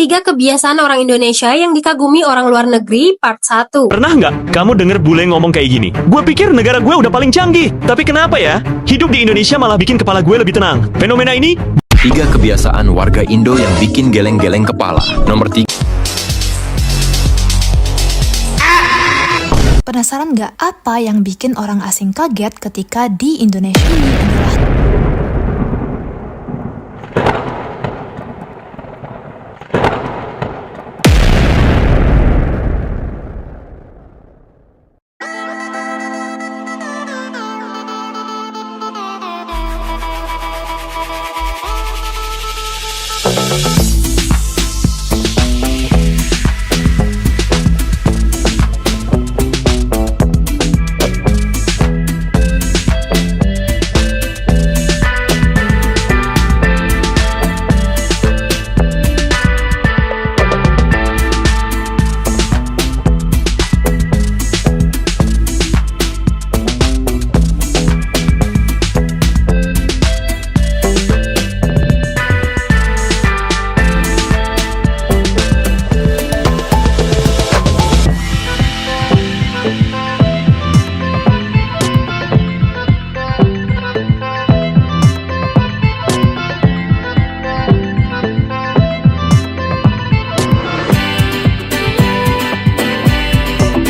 3 kebiasaan orang Indonesia yang dikagumi orang luar negeri, part 1. Pernah nggak kamu denger bule ngomong kayak gini? Gue pikir negara gue udah paling canggih. Tapi kenapa ya? Hidup di Indonesia malah bikin kepala gue lebih tenang. Fenomena ini 3 kebiasaan warga Indo yang bikin geleng-geleng kepala. Nomor 3. Penasaran nggak apa yang bikin orang asing kaget ketika di Indonesia ini adalah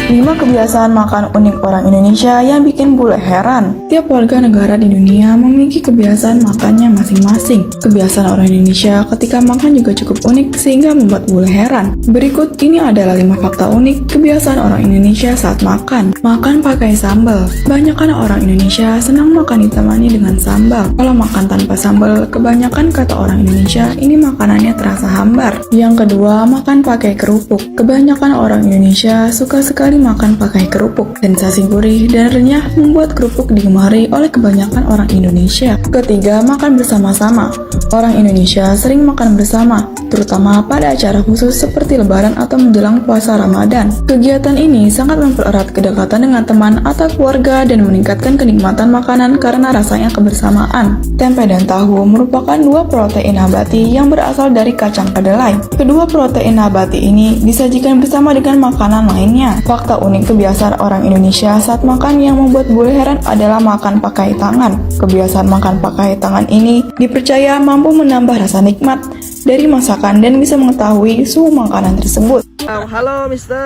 Lima kebiasaan makan unik orang Indonesia yang bikin bule heran. Tiap warga negara di dunia memiliki kebiasaan makannya masing-masing. Kebiasaan orang Indonesia ketika makan juga cukup unik sehingga membuat bule heran. Berikut ini adalah 5 fakta unik kebiasaan orang Indonesia saat makan. Makan pakai sambal. Kebanyakan orang Indonesia senang makan ditemani dengan sambal. Kalau makan tanpa sambal, kebanyakan kata orang Indonesia ini makanannya terasa hambar. Yang kedua, makan pakai kerupuk. Kebanyakan orang Indonesia suka sekali makan pakai kerupuk. Sensasi gurih dan renyah membuat kerupuk digemari oleh kebanyakan orang Indonesia. Ketiga, makan bersama-sama. Orang Indonesia sering makan bersama, terutama pada acara khusus seperti Lebaran atau menjelang puasa Ramadan. Kegiatan ini sangat mempererat kedekatan dengan teman atau keluarga dan meningkatkan kenikmatan makanan karena rasanya kebersamaan. Tempe dan tahu merupakan 2 protein nabati yang berasal dari kacang kedelai. Kedua protein nabati ini disajikan bersama dengan makanan lainnya. Fakta unik kebiasaan orang Indonesia saat makan yang membuat bule heran adalah makan pakai tangan. Kebiasaan makan pakai tangan ini dipercaya mampu menambah rasa nikmat dari masakan dan bisa mengetahui suhu makanan tersebut. Halo Mister,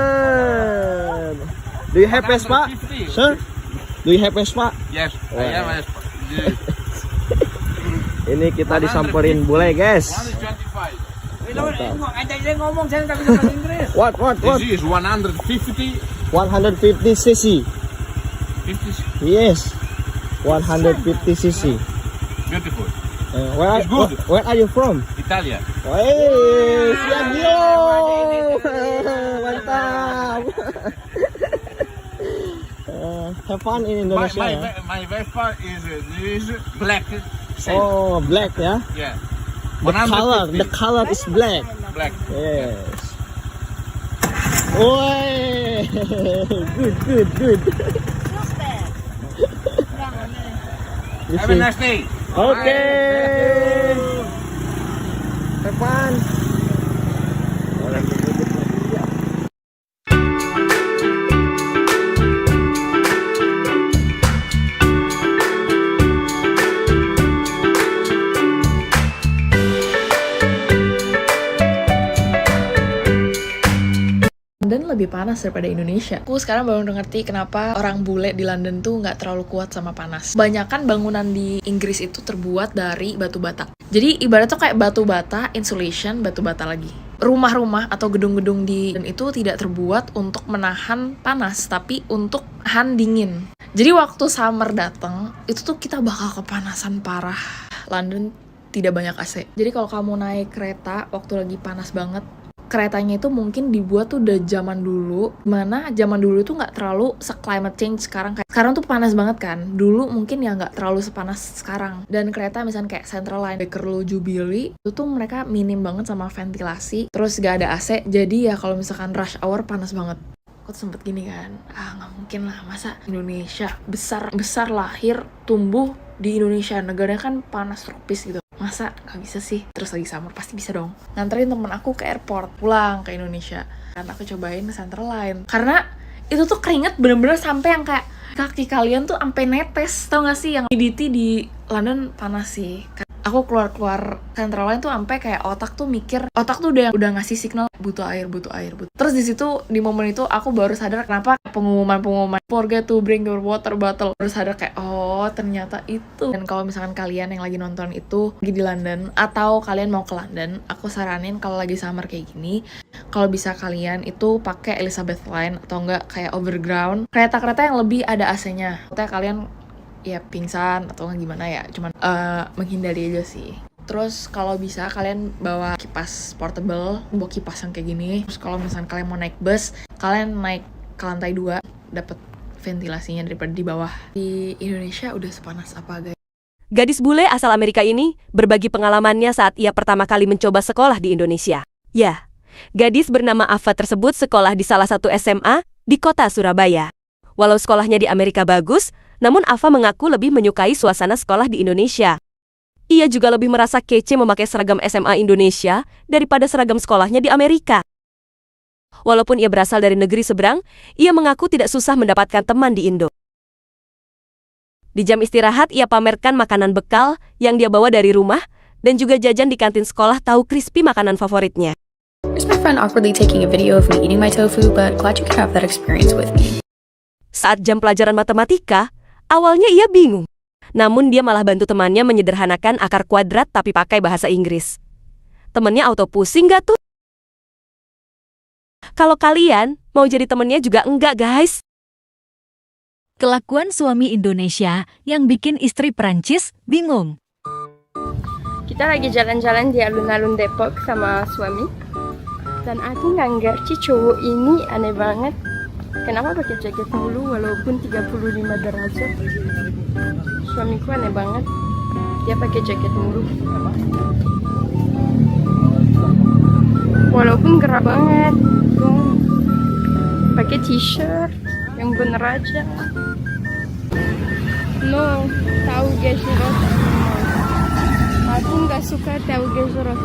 do you have Vespa? Sir, do you have Vespa? Yes, I am Vespa. Ini kita disamperin bule guys. 125. What? This is 150. 150 cc. 50. Yes, 150 cc. Beautiful. Where It's good. where are you from? Italia. Hey, Siagio! Mantap. Have fun in Indonesia. Ya? My Vespa is black. Same. Oh, black ya? Yeah. The color is black. Black. Yes. Oi, good. Have a nice day. Okay. Have fun. London lebih panas daripada Indonesia. Aku sekarang baru ngerti kenapa orang bule di London tuh nggak terlalu kuat sama panas. Banyakan bangunan di Inggris itu terbuat dari batu bata. Jadi ibaratnya kayak batu bata, insulation, batu bata lagi. Rumah-rumah atau gedung-gedung di London itu tidak terbuat untuk menahan panas, tapi untuk nahan dingin. Jadi waktu summer datang, itu tuh kita bakal kepanasan parah. London tidak banyak AC. Jadi kalau kamu naik kereta waktu lagi panas banget, keretanya itu mungkin dibuat tuh udah zaman dulu, mana zaman dulu itu nggak terlalu se-climate change sekarang. Sekarang tuh panas banget kan, dulu mungkin ya nggak terlalu sepanas sekarang. Dan kereta misalnya kayak Central Line, Bakerloo, Jubilee, itu tuh mereka minim banget sama ventilasi, terus gak ada AC, jadi ya kalau misalkan rush hour panas banget. Aku tuh sempet gini kan, nggak mungkin lah, masa Indonesia besar lahir tumbuh di Indonesia, negaranya kan panas tropis gitu. masa gak bisa sih? Terus lagi summer, pasti bisa dong. Nganterin temen aku ke airport, pulang ke Indonesia. Dan aku cobain Central Line. Karena itu tuh keringet bener-bener sampai yang kayak kaki kalian tuh sampai netes. Tau gak sih yang humidity di London panas sih. Aku keluar Central Line tuh sampai kayak otak tuh udah ngasih signal butuh air. Terus di situ di momen itu aku baru sadar kenapa pengumuman forget to bring your water bottle. Baru sadar kayak oh ternyata itu. Dan kalau misalkan kalian yang lagi nonton itu lagi di London atau kalian mau ke London, aku saranin kalau lagi summer kayak gini, kalau bisa kalian itu pakai Elizabeth Line atau enggak kayak Overground, kereta-kereta yang lebih ada AC-nya. Maksudnya kalian ya pingsan atau gimana ya, cuman menghindari aja sih. Terus kalau bisa kalian bawa kipas portable, bawa kipas yang kayak gini. Terus kalau misalnya kalian mau naik bus, kalian naik ke lantai 2, dapat ventilasinya daripada di bawah. Di Indonesia udah sepanas apa guys? Gadis bule asal Amerika ini berbagi pengalamannya saat ia pertama kali mencoba sekolah di Indonesia. Ya, gadis bernama Ava tersebut sekolah di salah satu SMA di kota Surabaya. Walau sekolahnya di Amerika bagus, namun Ava mengaku lebih menyukai suasana sekolah di Indonesia. Ia juga lebih merasa kece memakai seragam SMA Indonesia daripada seragam sekolahnya di Amerika. Walaupun ia berasal dari negeri seberang, ia mengaku tidak susah mendapatkan teman di Indo. Di jam istirahat, ia pamerkan makanan bekal yang dia bawa dari rumah dan juga jajan di kantin sekolah tahu crispy makanan favoritnya. Here's my friend awkwardly taking a video of me eating my tofu, but glad you could have that experience with me. Saat jam pelajaran matematika, awalnya ia bingung. Namun dia malah bantu temannya menyederhanakan akar kuadrat tapi pakai bahasa Inggris. Temennya auto pusing gak tuh? Kalau kalian mau jadi temennya juga enggak guys. Kelakuan suami Indonesia yang bikin istri Prancis bingung. Kita lagi jalan-jalan di alun-alun Depok sama suami. Dan aku nggak ngerti cowok ini aneh banget. Kenapa pakai jaket mulu walaupun 35 derajat? Suamiku aneh banget. Dia pakai jaket mulu. Walaupun gerah banget. Pakai t-shirt yang bener aja. No, tahu gejrot. Aku nggak suka tahu gejrot.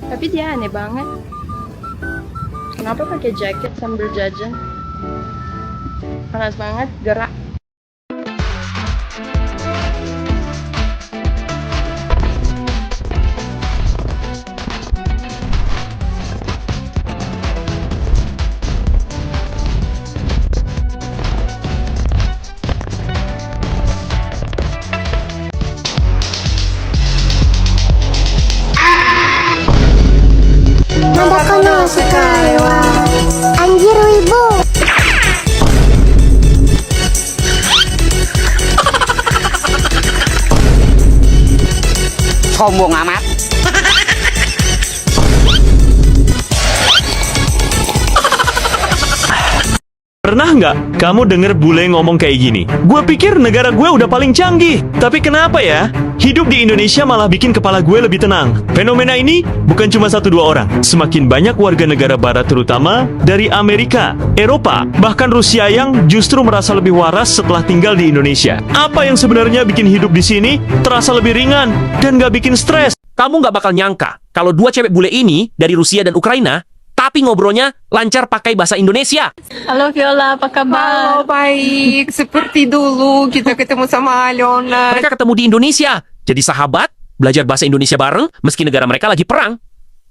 Tapi dia aneh banget. Kenapa pakai jaket sambil jajan? Panas banget, gerak. Anjir wibu. Sombong amat. Pernah nggak kamu denger bule ngomong kayak gini? Gua pikir negara gue udah paling canggih. Tapi kenapa ya? Hidup di Indonesia malah bikin kepala gue lebih tenang. Fenomena ini bukan cuma 1-2 orang. Semakin banyak warga negara barat terutama dari Amerika, Eropa, bahkan Rusia yang justru merasa lebih waras setelah tinggal di Indonesia. Apa yang sebenarnya bikin hidup di sini terasa lebih ringan dan nggak bikin stres? Kamu nggak bakal nyangka kalau 2 cewek bule ini dari Rusia dan Ukraina tapi ngobrolnya lancar pakai bahasa Indonesia. Halo Viola, apa kabar? Halo, baik. Seperti dulu kita ketemu sama Alona. Mereka ketemu di Indonesia, jadi sahabat, belajar bahasa Indonesia bareng meski negara mereka lagi perang.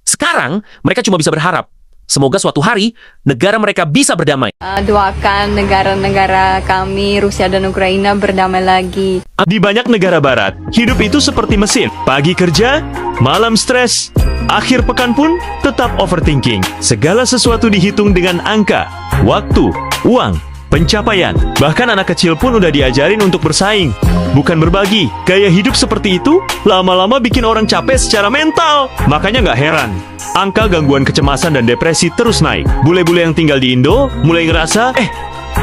Sekarang, mereka cuma bisa berharap. Semoga suatu hari, negara mereka bisa berdamai. Doakan negara-negara kami, Rusia dan Ukraina berdamai lagi. Di banyak negara barat, hidup itu seperti mesin. Pagi kerja, malam stres, akhir pekan pun tetap overthinking. Segala sesuatu dihitung dengan angka, waktu, uang, pencapaian. Bahkan anak kecil pun udah diajarin untuk bersaing, bukan berbagi. Gaya hidup seperti itu lama-lama bikin orang capek secara mental. Makanya nggak heran, angka gangguan kecemasan dan depresi terus naik. Bule-bule yang tinggal di Indo mulai ngerasa,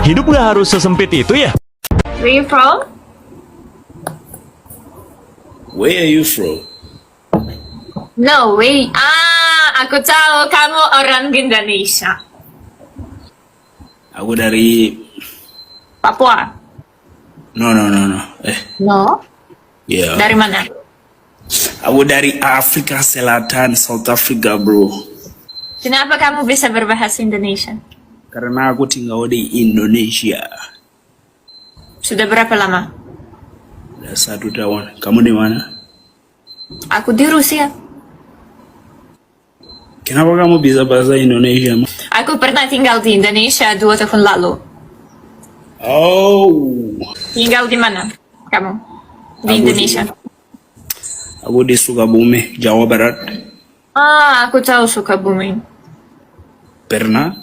hidup nggak harus sesempit itu ya. Where you from? Where are you from? No way. Aku tahu kamu orang Indonesia. Aku dari Papua. No. No? Ya. Dari mana? Aku dari Afrika Selatan, South Africa, bro. Kenapa kamu bisa berbahasa Indonesia? Karena aku tinggal di Indonesia. Sudah berapa lama? Udah 1 tahun. Kamu di mana? Aku di Rusia. Kenapa kamu bisa bahasa Indonesia? Aku pernah tinggal di Indonesia 2 tahun lalu. Oh. Tinggal di mana kamu? Di Indonesia. Aku di Sukabumi, Jawa Barat. Aku tahu Sukabumi. Pernah?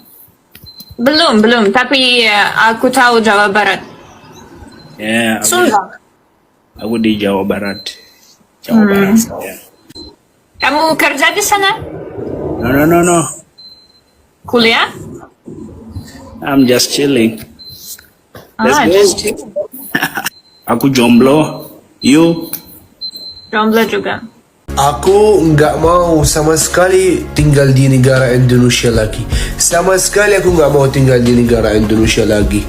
Belum, tapi aku tahu Jawa Barat. Ya. Sunda. Aku di Jawa Barat. Jawa Barat. Ya. Kamu kerja di sana? No. Kuliah? I'm just chilling. Let's go. Just chilling. Aku jomblo. You? Jomblo juga. Aku nggak mau sama sekali tinggal di negara Indonesia lagi. Sama sekali aku nggak mau tinggal di negara Indonesia lagi.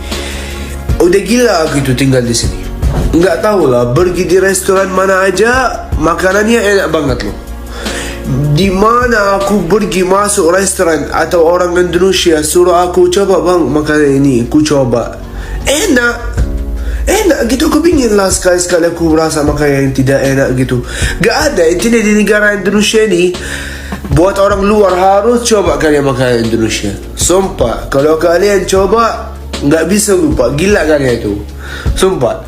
Udah gila aku itu tinggal di sini. Nggak tahu lah, pergi di restoran mana aja makanannya enak banget loh. Di mana aku pergi masuk restoran atau orang Indonesia suruh aku coba bang makanan ini, aku coba enak gitu. Aku pingin lah sekali-sekali aku rasa makanan yang tidak enak gitu. Gak ada intinya di negara Indonesia ini. Buat orang luar harus coba kalian makanan Indonesia. Sumpah, kalau kalian coba nggak bisa lupa, gila kalian itu. Sumpah,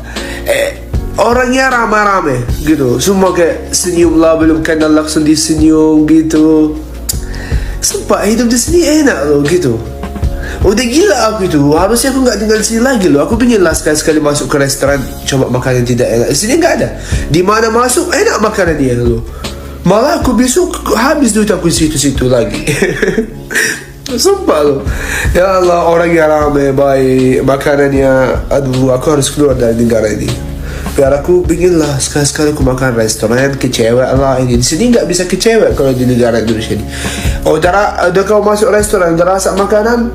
orangnya ramai-ramai gitu. Semua kayak senyum lah, belum kenal langsung disenyum gitu. Sumpah, hidup di sini enak loh gitu. Udah gila aku itu. Harusnya aku nggak tinggal di sini lagi loh. Aku pingin lah sekali-sekali masuk ke restoran coba makanan tidak enak. Di sini nggak ada. Di mana masuk enak makanan dia loh. Malah aku besok habis duit aku situ-situ lagi. Sumpah loh. Ya Allah, orangnya ramai, baik, makanannya. Aduh, aku harus keluar dari negara ini. Biar aku pingin lah sekali-sekali aku makan restoran kecewek lah ini. Di sini nggak bisa kecewek kalau di negara Indonesia ini. Udah kau masuk restoran, udah rasa makanan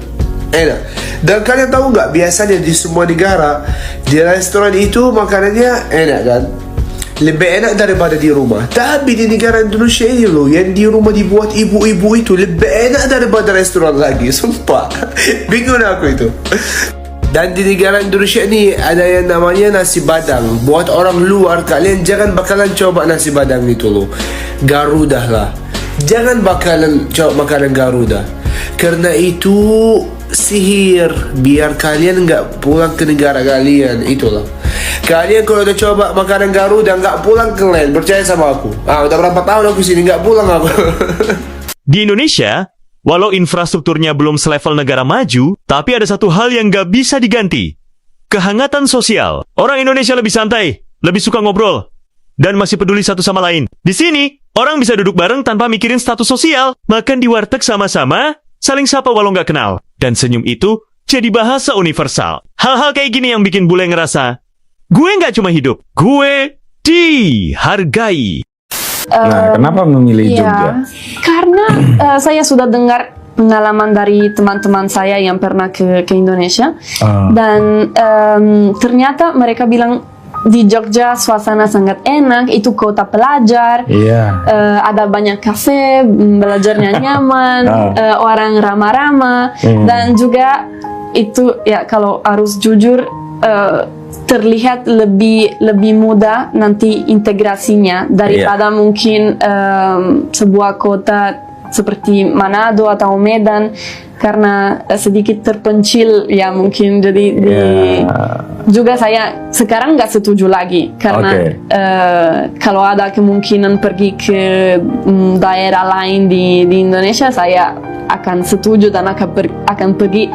enak. Dan kalian tahu nggak, biasanya di semua negara di restoran itu makanannya enak kan, lebih enak daripada di rumah. Tapi di negara Indonesia ini loh, yang di rumah dibuat ibu-ibu itu lebih enak daripada restoran lagi. Sumpah, bingung aku itu. Dan di negara Indonesia ini ada yang namanya nasi padang. Buat orang luar, kalian jangan bakalan coba nasi padang itu loh. Garuda lah, jangan bakalan coba makanan Garuda, karena itu sihir biar kalian nggak pulang ke negara kalian. Itulah, kalian kalau udah coba makanan Garuda nggak pulang ke lain, percaya sama aku. Udah berapa tahun aku sini nggak pulang aku. Di Indonesia, walau infrastrukturnya belum selevel negara maju, tapi ada satu hal yang nggak bisa diganti. Kehangatan sosial. Orang Indonesia lebih santai, lebih suka ngobrol, dan masih peduli satu sama lain. Di sini, orang bisa duduk bareng tanpa mikirin status sosial, makan di warteg sama-sama, saling sapa walau nggak kenal. Dan senyum itu jadi bahasa universal. Hal-hal kayak gini yang bikin bule ngerasa, gue nggak cuma hidup, gue dihargai. Nah, kenapa memilih Jogja? Karena saya sudah dengar pengalaman dari teman-teman saya yang pernah ke Indonesia. Dan ternyata mereka bilang di Jogja suasana sangat enak, itu kota pelajar, ada banyak kafe, belajarnya nyaman, orang ramah-ramah, dan juga itu ya kalau harus jujur terlihat lebih mudah nanti integrasinya daripada mungkin sebuah kota seperti Manado atau Medan, karena sedikit terpencil ya mungkin. Jadi juga saya sekarang nggak setuju lagi karena kalau ada kemungkinan pergi ke daerah lain di Indonesia, saya akan setuju dan akan pergi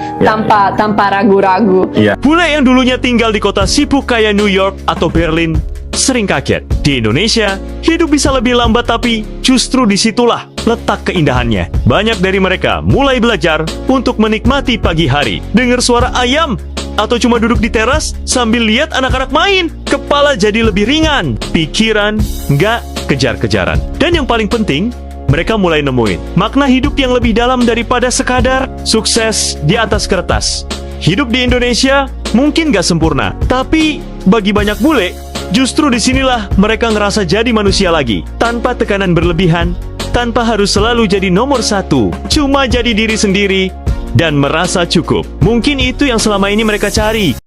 tanpa ragu-ragu. Bule yang dulunya tinggal di kota sibuk kayak New York atau Berlin sering kaget. Di Indonesia, hidup bisa lebih lambat, tapi justru disitulah letak keindahannya. Banyak dari mereka mulai belajar untuk menikmati pagi hari, dengar suara ayam, atau cuma duduk di teras sambil lihat anak-anak main. Kepala jadi lebih ringan, pikiran nggak kejar-kejaran. Dan yang paling penting, mereka mulai nemuin makna hidup yang lebih dalam daripada sekadar sukses di atas kertas. Hidup di Indonesia mungkin gak sempurna, tapi bagi banyak bule, Justru disinilah mereka ngerasa jadi manusia lagi, tanpa tekanan berlebihan, tanpa harus selalu jadi nomor satu, cuma jadi diri sendiri, dan merasa cukup. Mungkin itu yang selama ini mereka cari.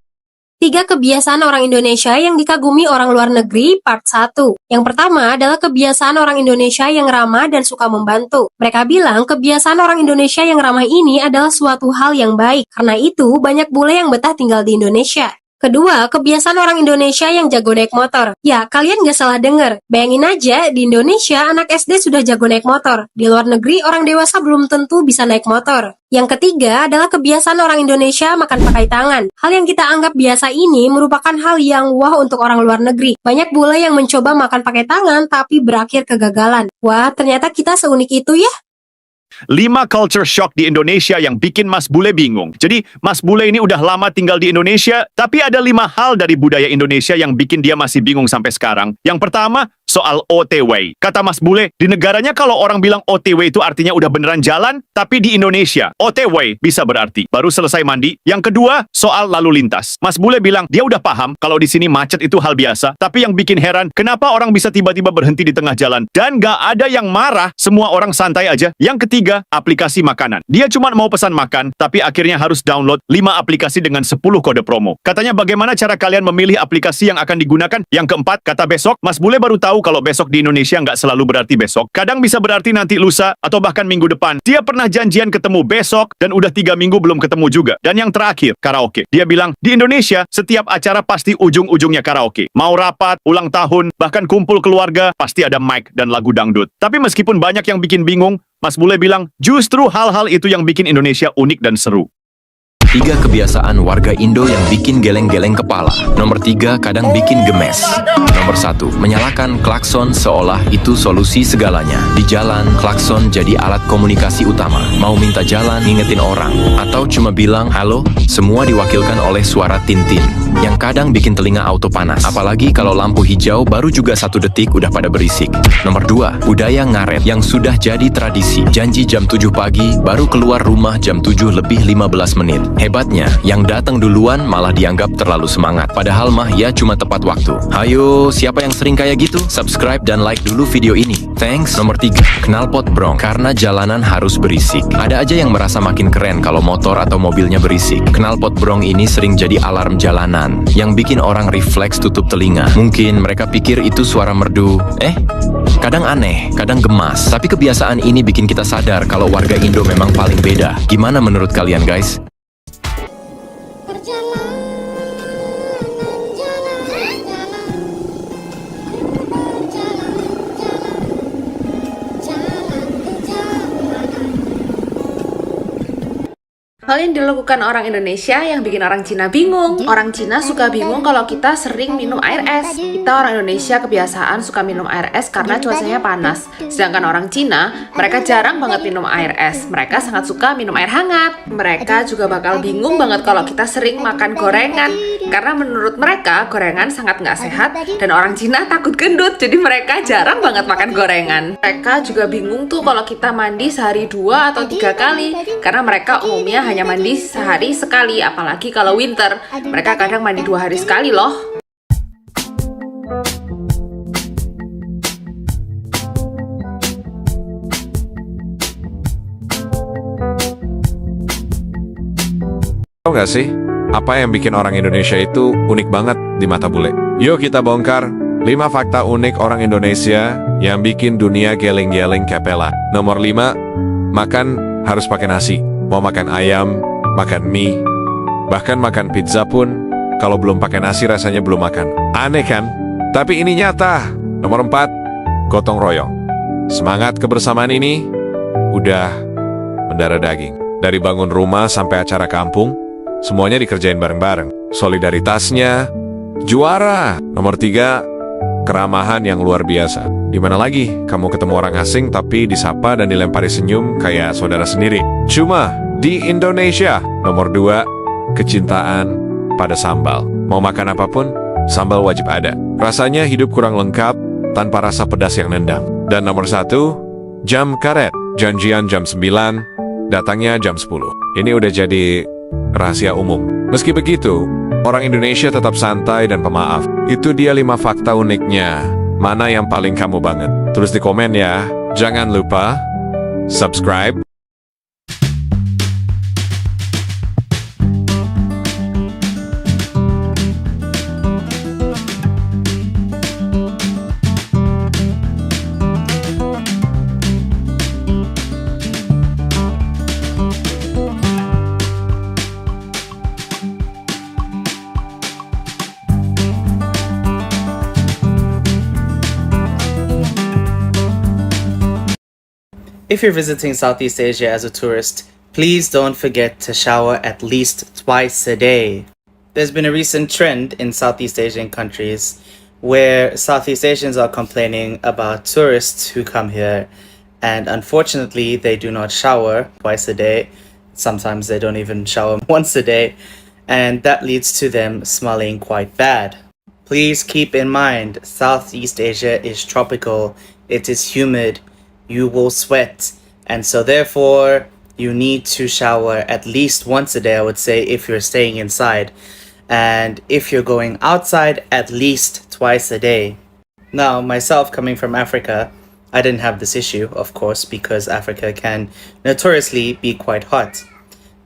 3 kebiasaan orang Indonesia yang dikagumi orang luar negeri, part 1. Yang pertama adalah kebiasaan orang Indonesia yang ramah dan suka membantu. Mereka bilang kebiasaan orang Indonesia yang ramah ini adalah suatu hal yang baik. Karena itu, banyak bule yang betah tinggal di Indonesia. Kedua, kebiasaan orang Indonesia yang jago naik motor. Ya, kalian gak salah denger. Bayangin aja, di Indonesia anak SD sudah jago naik motor. Di luar negeri, orang dewasa belum tentu bisa naik motor. Yang ketiga adalah kebiasaan orang Indonesia makan pakai tangan. Hal yang kita anggap biasa ini merupakan hal yang wah untuk orang luar negeri. Banyak bule yang mencoba makan pakai tangan tapi berakhir kegagalan. Wah, ternyata kita seunik itu ya. 5 culture shock di Indonesia yang bikin Mas Bule bingung. Jadi, Mas Bule ini udah lama tinggal di Indonesia, tapi ada 5 hal dari budaya Indonesia yang bikin dia masih bingung sampai sekarang. Yang pertama, soal OTW. Kata Mas Bule, di negaranya kalau orang bilang OTW itu artinya udah beneran jalan, tapi di Indonesia, OTW bisa berarti baru selesai mandi. Yang kedua, soal lalu lintas. Mas Bule bilang dia udah paham kalau di sini macet itu hal biasa, tapi yang bikin heran, kenapa orang bisa tiba-tiba berhenti di tengah jalan dan gak ada yang marah, semua orang santai aja. Yang ketiga, aplikasi makanan. Dia cuma mau pesan makan, tapi akhirnya harus download 5 aplikasi dengan 10 kode promo. Katanya bagaimana cara kalian memilih aplikasi yang akan digunakan? Yang keempat, kata besok, Mas Bule baru tahu kalau besok di Indonesia nggak selalu berarti besok. Kadang bisa berarti nanti lusa, atau bahkan minggu depan. Dia pernah janjian ketemu besok, dan udah 3 minggu belum ketemu juga. Dan yang terakhir, karaoke. Dia bilang, di Indonesia, setiap acara pasti ujung-ujungnya karaoke. Mau rapat, ulang tahun, bahkan kumpul keluarga, pasti ada mic dan lagu dangdut. Tapi meskipun banyak yang bikin bingung, Mas Bule bilang, justru hal-hal itu yang bikin Indonesia unik dan seru. 3 kebiasaan warga Indo yang bikin geleng-geleng kepala. Nomor 3, kadang bikin gemes. Nomor 1, menyalakan klakson seolah itu solusi segalanya. Di jalan, klakson jadi alat komunikasi utama. Mau minta jalan, ngingetin orang, atau cuma bilang halo, semua diwakilkan oleh suara tintin, yang kadang bikin telinga auto panas. Apalagi kalau lampu hijau baru juga 1 detik udah pada berisik. Nomor 2, budaya ngaret yang sudah jadi tradisi. Janji jam 7 pagi, baru keluar rumah jam 7 lebih 15 menit. Hebatnya, yang datang duluan malah dianggap terlalu semangat. Padahal mah ya cuma tepat waktu. Hayo, siapa yang sering kayak gitu? Subscribe dan like dulu video ini. Thanks. Nomor 3, knalpot brong. Karena jalanan harus berisik. Ada aja yang merasa makin keren kalau motor atau mobilnya berisik. Knalpot brong ini sering jadi alarm jalanan, yang bikin orang refleks tutup telinga. Mungkin mereka pikir itu suara merdu. Kadang aneh, kadang gemas. Tapi kebiasaan ini bikin kita sadar kalau warga Indo memang paling beda. Gimana menurut kalian guys? Hal yang dilakukan orang Indonesia yang bikin orang Cina bingung. Orang Cina suka bingung kalau kita sering minum air es. Kita orang Indonesia kebiasaan suka minum air es karena cuacanya panas. Sedangkan orang Cina, mereka jarang banget minum air es. Mereka sangat suka minum air hangat. Mereka juga bakal bingung banget kalau kita sering makan gorengan. Karena menurut mereka, gorengan sangat nggak sehat. Dan orang Cina takut gendut, jadi mereka jarang banget makan gorengan. Mereka juga bingung tuh kalau kita mandi sehari 2 atau 3 kali. Karena mereka umumnya hanya mandi sehari sekali, apalagi kalau winter. Mereka kadang mandi 2 hari sekali loh. Tahu nggak sih, apa yang bikin orang Indonesia itu unik banget di mata bule? Yuk kita bongkar 5 fakta unik orang Indonesia yang bikin dunia geleng-geleng kepala. Nomor 5, makan harus pakai nasi. Mau makan ayam, makan mie, bahkan makan pizza pun, kalau belum pakai nasi rasanya belum makan. Aneh kan? Tapi ini nyata. Nomor 4, gotong royong. Semangat kebersamaan ini udah mendarah daging. Dari bangun rumah sampai acara kampung, semuanya dikerjain bareng-bareng. Solidaritasnya juara. Nomor 3, keramahan yang luar biasa. Dimana lagi kamu ketemu orang asing tapi disapa dan dilempari senyum kayak saudara sendiri? Cuma di Indonesia. Nomor 2, kecintaan pada sambal. Mau makan apapun, sambal wajib ada. Rasanya hidup kurang lengkap tanpa rasa pedas yang nendang. Dan nomor 1, jam karet. Janjian jam 9, datangnya jam 10. Ini udah jadi rahasia umum. Meski begitu, Orang Indonesia tetap santai dan pemaaf. Itu dia 5 fakta uniknya. Mana yang paling kamu banget? Tulis di komen ya. Jangan lupa subscribe. If you're visiting Southeast Asia as a tourist, please don't forget to shower at least twice a day. There's been a recent trend in Southeast Asian countries where Southeast Asians are complaining about tourists who come here, and unfortunately they do not shower twice a day. Sometimes they don't even shower once a day, and that leads to them smelling quite bad. Please keep in mind, Southeast Asia is tropical, it is humid, you will sweat, and so therefore you need to shower at least once a day, I would say, if you're staying inside, and if you're going outside, at least twice a day. Now, myself coming from Africa, I didn't have this issue, of course, because Africa can notoriously be quite hot.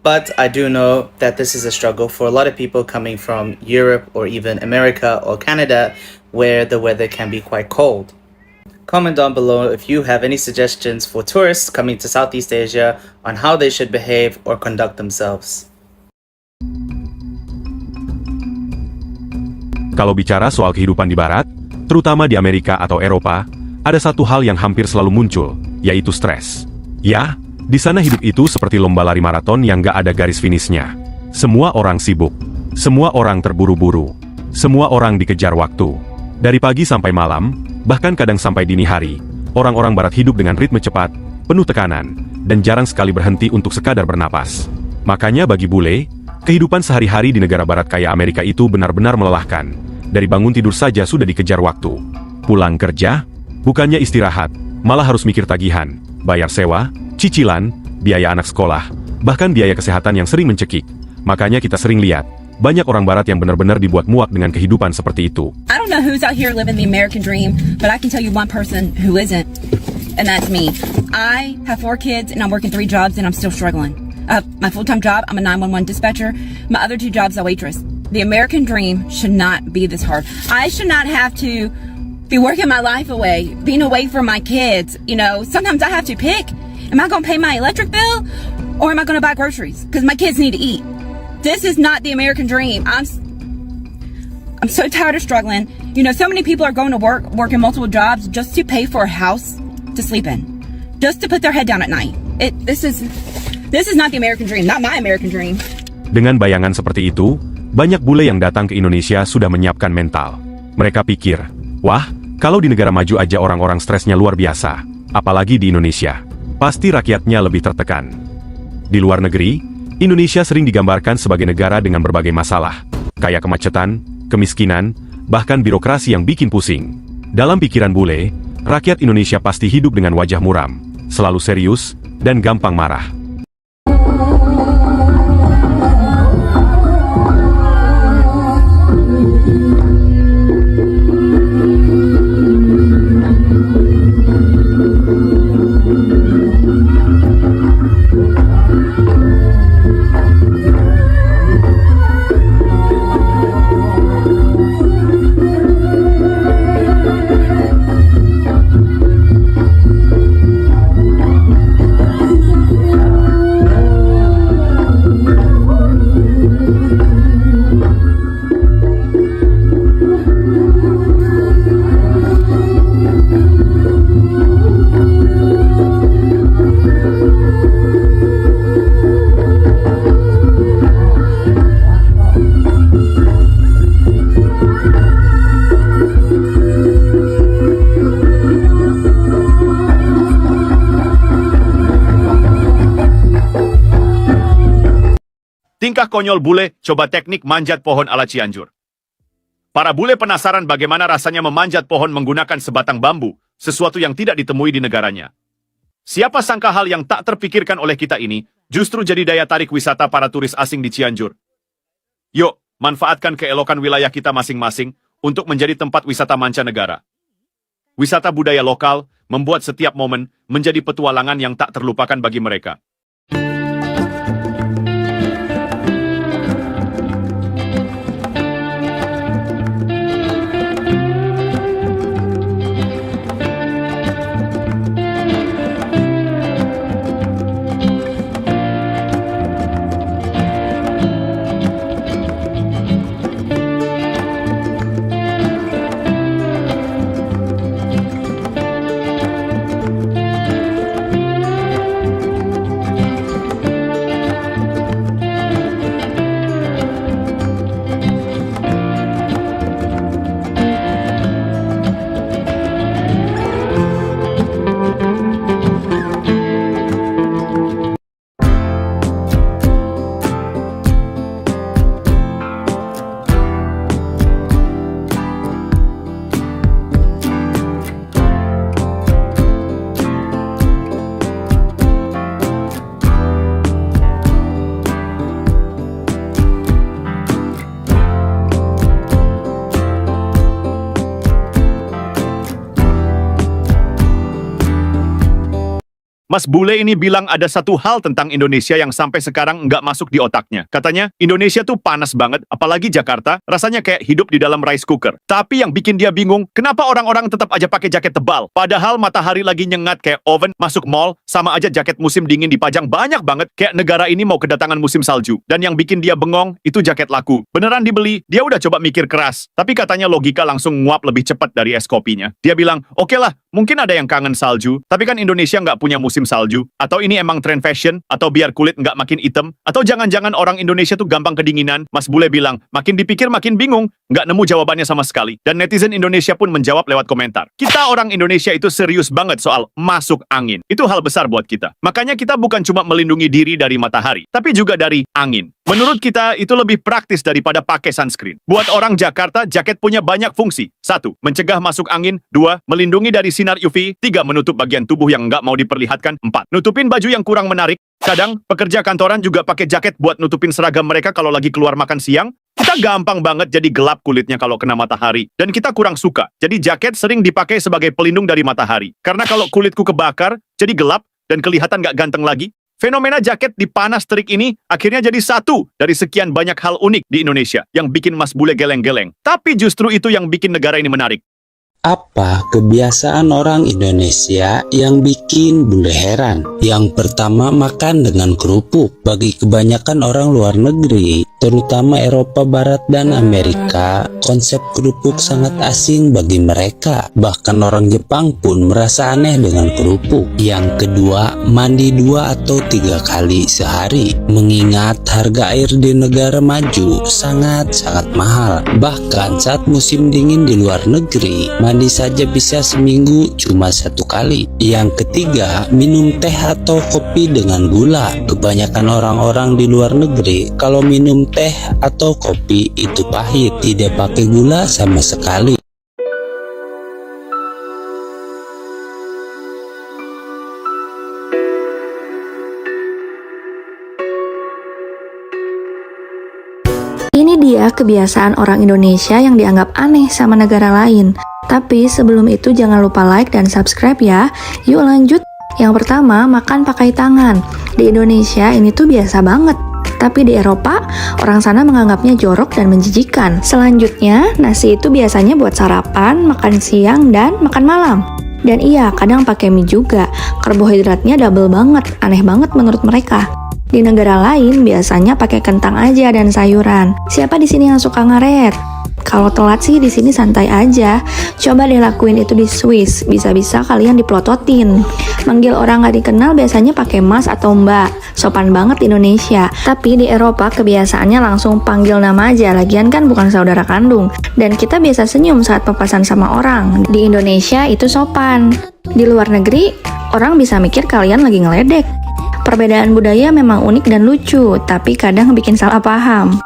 But I do know that this is a struggle for a lot of people coming from Europe or even America or Canada, where the weather can be quite cold. Comment down below if you have any suggestions for tourists coming to Southeast Asia on how they should behave or conduct themselves. Kalau bicara soal kehidupan di Barat, terutama di Amerika atau Eropa, ada satu hal yang hampir selalu muncul, yaitu stres. Ya, di sana hidup itu seperti lomba lari maraton yang gak ada garis finishnya. Semua orang sibuk, semua orang terburu-buru, semua orang dikejar waktu. Dari pagi sampai malam, bahkan kadang sampai dini hari, orang-orang Barat hidup dengan ritme cepat, penuh tekanan, dan jarang sekali berhenti untuk sekadar bernapas. Makanya bagi bule, kehidupan sehari-hari di negara Barat kayak Amerika itu benar-benar melelahkan. Dari bangun tidur saja sudah dikejar waktu. Pulang kerja, bukannya istirahat, malah harus mikir tagihan, bayar sewa, cicilan, biaya anak sekolah, bahkan biaya kesehatan yang sering mencekik. Makanya kita sering lihat, banyak orang Barat yang benar-benar dibuat muak dengan kehidupan seperti itu. I don't know who's out here living the American dream, but I can tell you one person who isn't, and that's me. I have 4 kids and I'm working 3 jobs and I'm still struggling. My full-time job, I'm a 911 dispatcher. My other 2 jobs, a waitress. The American dream should not be this hard. I should not have to be working my life away, being away from my kids. You know, sometimes I have to pick, am I going to pay my electric bill or am I going to buy groceries? Because my kids need to eat. This is not the American dream. I'm so tired of struggling. You know, so many people are going to work, working multiple jobs just to pay for a house to sleep in, just to put their head down at night. This is not the American dream, not my American dream. Dengan bayangan seperti itu, banyak bule yang datang ke Indonesia sudah menyiapkan mental. Mereka pikir, wah, kalau di negara maju aja orang-orang stresnya luar biasa, apalagi di Indonesia, pasti rakyatnya lebih tertekan. Di luar negeri, Indonesia sering digambarkan sebagai negara dengan berbagai masalah, kayak kemacetan, kemiskinan, bahkan birokrasi yang bikin pusing. Dalam pikiran bule, rakyat Indonesia pasti hidup dengan wajah muram, selalu serius, dan gampang marah. Tingkah konyol bule coba teknik manjat pohon ala Cianjur. Para bule penasaran bagaimana rasanya memanjat pohon menggunakan sebatang bambu, sesuatu yang tidak ditemui di negaranya. Siapa sangka hal yang tak terpikirkan oleh kita ini justru jadi daya tarik wisata para turis asing di Cianjur. Yuk, manfaatkan keelokan wilayah kita masing-masing untuk menjadi tempat wisata mancanegara. Wisata budaya lokal membuat setiap momen menjadi petualangan yang tak terlupakan bagi mereka. Mas Bule ini bilang ada satu hal tentang Indonesia yang sampai sekarang nggak masuk di otaknya. Katanya, Indonesia tuh panas banget, apalagi Jakarta, rasanya kayak hidup di dalam rice cooker. Tapi yang bikin dia bingung, kenapa orang-orang tetap aja pakai jaket tebal? Padahal matahari lagi nyengat kayak oven, masuk mall, sama aja jaket musim dingin dipajang banyak banget, kayak negara ini mau kedatangan musim salju. Dan yang bikin dia bengong, itu jaket laku. Beneran dibeli, dia udah coba mikir keras. Tapi katanya logika langsung nguap lebih cepat dari es kopinya. Dia bilang, oke lah, mungkin ada yang kangen salju, tapi kan Indonesia nggak punya musim salju. Atau ini emang tren fashion, atau biar kulit nggak makin hitam, atau jangan-jangan orang Indonesia tuh gampang kedinginan. Mas Bule bilang, makin dipikir makin bingung, nggak nemu jawabannya sama sekali. Dan netizen Indonesia pun menjawab lewat komentar. Kita orang Indonesia itu serius banget soal masuk angin. Itu hal besar buat kita. Makanya kita bukan cuma melindungi diri dari matahari, tapi juga dari angin. Menurut kita, itu lebih praktis daripada pakai sunscreen. Buat orang Jakarta, jaket punya banyak fungsi. 1. Mencegah masuk angin. 2. Melindungi dari sinar UV. 3. Menutup bagian tubuh yang nggak mau diperlihatkan. 4. Nutupin baju yang kurang menarik. Kadang, pekerja kantoran juga pakai jaket buat nutupin seragam mereka kalau lagi keluar makan siang. Kita gampang banget jadi gelap kulitnya kalau kena matahari. Dan kita kurang suka. Jadi jaket sering dipakai sebagai pelindung dari matahari. Karena kalau kulitku kebakar, jadi gelap dan kelihatan nggak ganteng lagi. Fenomena jaket di panas terik ini akhirnya jadi satu dari sekian banyak hal unik di Indonesia yang bikin Mas Bule geleng-geleng. Tapi justru itu yang bikin negara ini menarik. Apa kebiasaan orang Indonesia yang bikin Bule heran? Yang pertama, makan dengan kerupuk. Bagi kebanyakan orang luar negeri, terutama Eropa Barat dan Amerika, konsep kerupuk sangat asing bagi mereka. Bahkan orang Jepang pun merasa aneh dengan kerupuk. Yang kedua, mandi 2 atau 3 kali sehari. Mengingat harga air di negara maju sangat-sangat mahal. Bahkan saat musim dingin di luar negeri, mandi saja bisa seminggu cuma 1 kali. Yang ketiga, minum teh atau kopi dengan gula. Kebanyakan orang-orang di luar negeri kalau minum teh atau kopi itu pahit, tidak pakai gula sama sekali. Ini dia kebiasaan orang Indonesia yang dianggap aneh sama negara lain. Tapi sebelum itu jangan lupa like dan subscribe ya. Yuk lanjut. Yang pertama, makan pakai tangan. Di Indonesia ini tuh biasa banget. Tapi di Eropa, orang sana menganggapnya jorok dan menjijikan. Selanjutnya, nasi itu biasanya buat sarapan, makan siang, dan makan malam. Dan iya, kadang pakai mie juga. Karbohidratnya double banget, aneh banget menurut mereka. Di negara lain, biasanya pakai kentang aja dan sayuran. Siapa di sini yang suka ngaret? Kalau telat sih di sini santai aja. Coba deh lakuin itu di Swiss, bisa-bisa kalian diplototin. Manggil orang gak dikenal biasanya pakai mas atau mbak. Sopan banget Indonesia. Tapi di Eropa kebiasaannya langsung panggil nama aja. Lagian kan bukan saudara kandung. Dan kita biasa senyum saat papasan sama orang. Di Indonesia itu sopan. Di luar negeri, orang bisa mikir kalian lagi ngeledek. Perbedaan budaya memang unik dan lucu, tapi kadang bikin salah paham.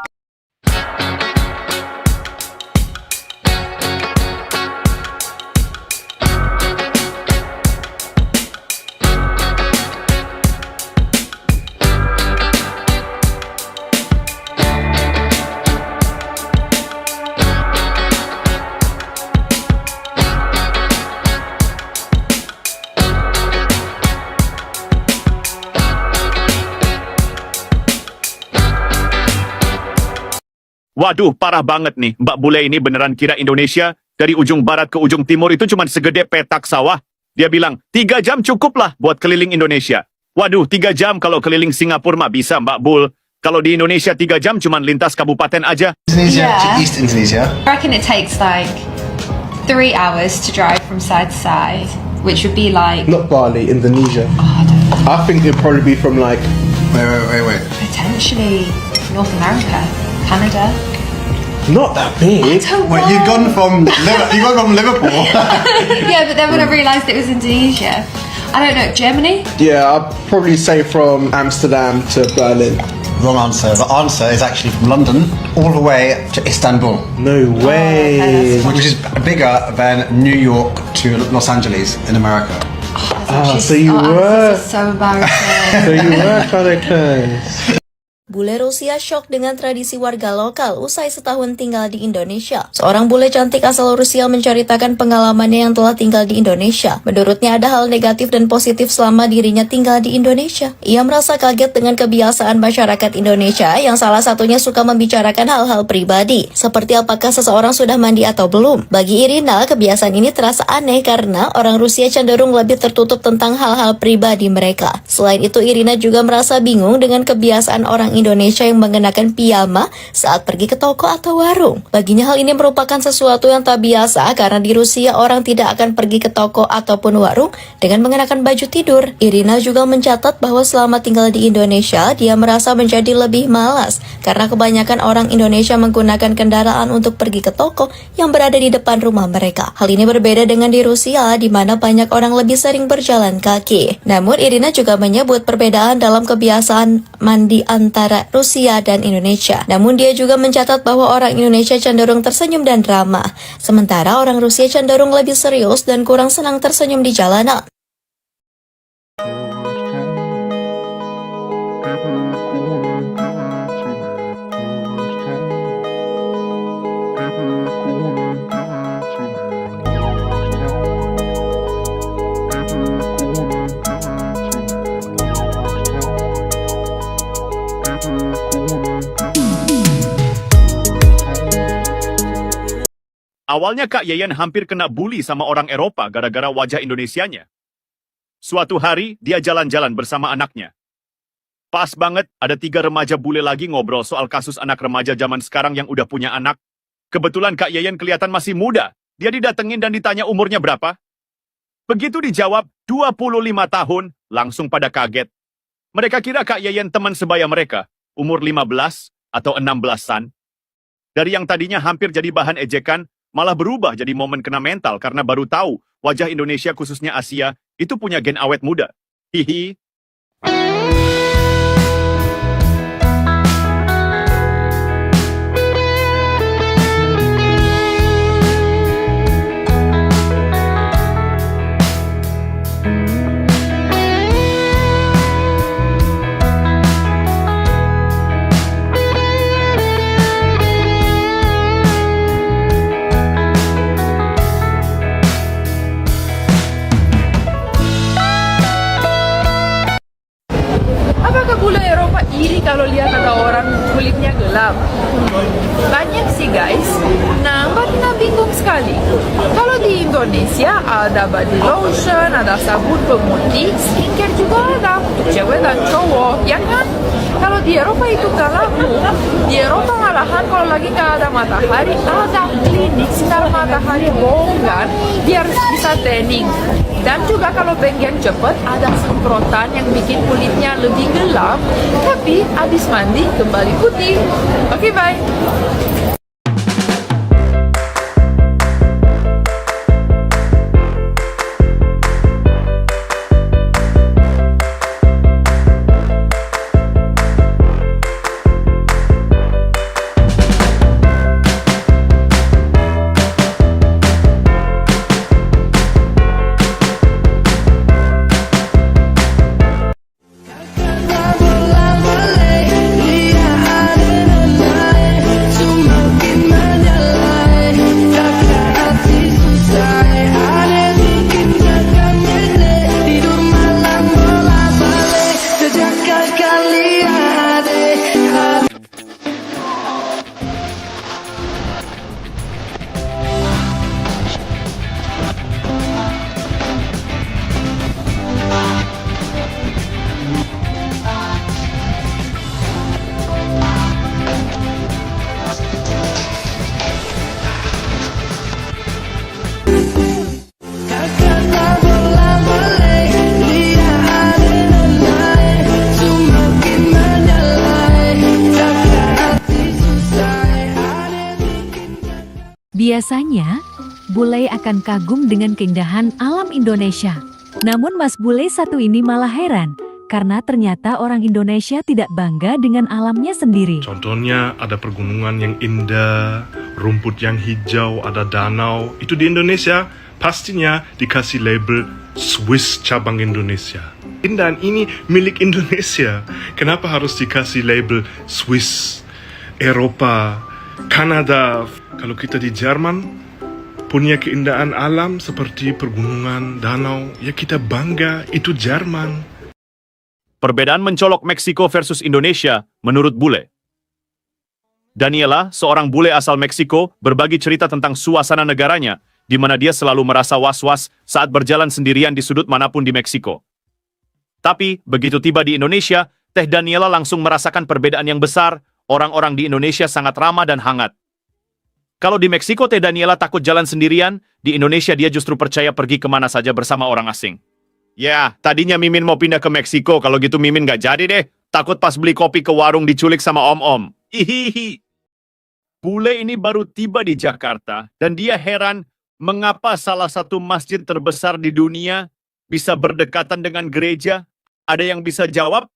Waduh, parah banget nih. Mbak Bule ini beneran kira Indonesia dari ujung barat ke ujung timur itu cuma segede petak sawah. Dia bilang, 3 jam cukuplah buat keliling Indonesia. Waduh, 3 jam kalau keliling Singapura mah bisa, Mbak Bul. Kalau di Indonesia 3 jam cuma lintas kabupaten aja. Indonesia to East Indonesia. I reckon it takes like 3 hours to drive from side to side, which would be like... Not Bali, Indonesia. I think it'd probably be from like... Wait. Potentially North America, Canada. Not that big. Wait, you've gone from Liverpool. Yeah, but then when I realised it was Indonesia, I don't know, Germany? Yeah, I'd probably say from Amsterdam to Berlin. Wrong answer. The answer is actually from London all the way to Istanbul. No way. Which is bigger than New York to Los Angeles in America. So you were. This is so embarrassing. So you were kind of close. Bule Rusia syok dengan tradisi warga lokal usai setahun tinggal di Indonesia. Seorang bule cantik asal Rusia menceritakan pengalamannya yang telah tinggal di Indonesia. Menurutnya ada hal negatif dan positif selama dirinya tinggal di Indonesia. Ia merasa kaget dengan kebiasaan masyarakat Indonesia yang salah satunya suka membicarakan hal-hal pribadi, seperti apakah seseorang sudah mandi atau belum. Bagi Irina, kebiasaan ini terasa aneh karena orang Rusia cenderung lebih tertutup tentang hal-hal pribadi mereka. Selain itu, Irina juga merasa bingung dengan kebiasaan orang Indonesia yang mengenakan piyama saat pergi ke toko atau warung. Baginya hal ini merupakan sesuatu yang tak biasa karena di Rusia orang tidak akan pergi ke toko ataupun warung dengan mengenakan baju tidur. Irina juga mencatat bahwa selama tinggal di Indonesia, dia merasa menjadi lebih malas karena kebanyakan orang Indonesia menggunakan kendaraan untuk pergi ke toko yang berada di depan rumah mereka. Hal ini berbeda dengan di Rusia, di mana banyak orang lebih sering berjalan kaki. Namun Irina juga menyebut perbedaan dalam kebiasaan mandi antara Rusia dan Indonesia. Namun dia juga mencatat bahwa orang Indonesia cenderung tersenyum dan ramah, sementara orang Rusia cenderung lebih serius dan kurang senang tersenyum di jalanan. Awalnya Kak Yayan hampir kena bully sama orang Eropa gara-gara wajah Indonesianya. Suatu hari, dia jalan-jalan bersama anaknya. Pas banget, ada 3 remaja bule lagi ngobrol soal kasus anak remaja zaman sekarang yang udah punya anak. Kebetulan Kak Yayan kelihatan masih muda. Dia didatengin dan ditanya umurnya berapa. Begitu dijawab, 25 tahun, langsung pada kaget. Mereka kira Kak Yayan teman sebaya mereka, umur 15 atau 16-an. Dari yang tadinya hampir jadi bahan ejekan, malah berubah jadi momen kena mental karena baru tahu wajah Indonesia khususnya Asia itu punya gen awet muda. Hihi. Bule Eropa iri kalau lihat ada orang kulitnya gelap. Banyak sih guys. Nah, Mbak Tina bingung sekali. Kalau di Indonesia ada body lotion, ada sabun pemutih, skincare juga ada untuk cewek dan cowok, ya kan? Kalau di Eropa itu gak laku. Di Eropa malahan kalau lagi gak ada matahari, ada klinik sinar matahari bohongan biar bisa tanning. Dan juga kalau pengen cepet, ada semprotan yang bikin kulitnya lebih gelap, tapi habis mandi kembali putih. Oke, bye. To my Biasanya, bule akan kagum dengan keindahan alam Indonesia. Namun Mas Bule satu ini malah heran, karena ternyata orang Indonesia tidak bangga dengan alamnya sendiri. Contohnya ada pergunungan yang indah, rumput yang hijau, ada danau. Itu di Indonesia pastinya dikasih label Swiss cabang Indonesia. Dan ini milik Indonesia. Kenapa harus dikasih label Swiss, Eropa, Kanada? Kalau kita di Jerman punya keindahan alam seperti pergunungan, danau, ya kita bangga, itu Jerman. Perbedaan mencolok Meksiko versus Indonesia menurut bule. Daniela, seorang bule asal Meksiko, berbagi cerita tentang suasana negaranya, di mana dia selalu merasa was-was saat berjalan sendirian di sudut manapun di Meksiko. Tapi, begitu tiba di Indonesia, Teh Daniela langsung merasakan perbedaan yang besar. Orang-orang di Indonesia sangat ramah dan hangat. Kalau di Meksiko Teh Daniela takut jalan sendirian, di Indonesia dia justru percaya pergi kemana saja bersama orang asing. Ya, tadinya Mimin mau pindah ke Meksiko, kalau gitu Mimin nggak jadi deh. Takut pas beli kopi ke warung diculik sama om-om. Hihihi. Bule ini baru tiba di Jakarta, dan dia heran mengapa salah satu masjid terbesar di dunia bisa berdekatan dengan gereja. Ada yang bisa jawab?